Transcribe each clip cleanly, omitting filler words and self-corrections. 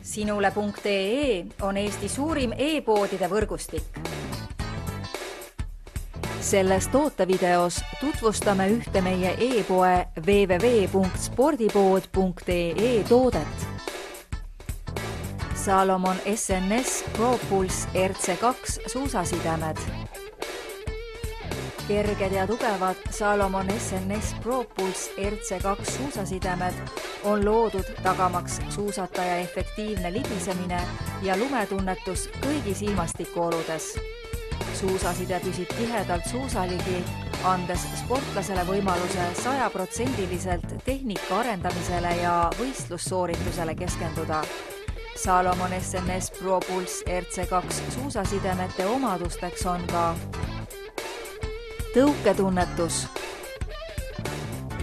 Sinule.ee on Eesti suurim e-poodide võrgustik. Selles tootevideos tutvustame ühte meie e-poe www.spordipood.ee toodet. Salomon SNS ProPulse RC2 suusasidemed. Kerged ja tugevad Salomon SNS ProPulse RC2 suusasidemed on loodud tagamaks suusataja efektiivne libisemine ja lumetunnetus kõigis ilmastikuoludes. Suusaside püsib tihedalt suusaligi, andes sportlasele võimaluse 100% tehnika arendamisele ja võistlussooritusele keskenduda. Salomon SNS ProPulse RC2 suusasidemete omadusteks on ka tõuketunnetus,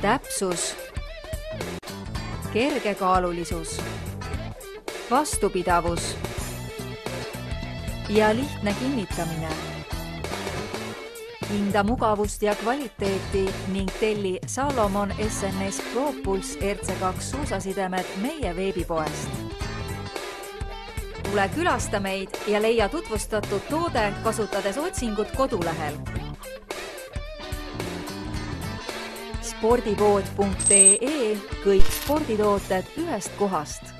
täpsus, kergekaalulisus, vastupidavus ja lihtne kinnitamine. Hinda mugavust ja kvaliteeti ning telli Salomon SNS ProPulse RC2 suusasidemed meie veebipoest. Tule külasta meid ja leia tutvustatud toode kasutades otsingut kodulehel. Spordipood.ee kõik sporditooted ühest kohast.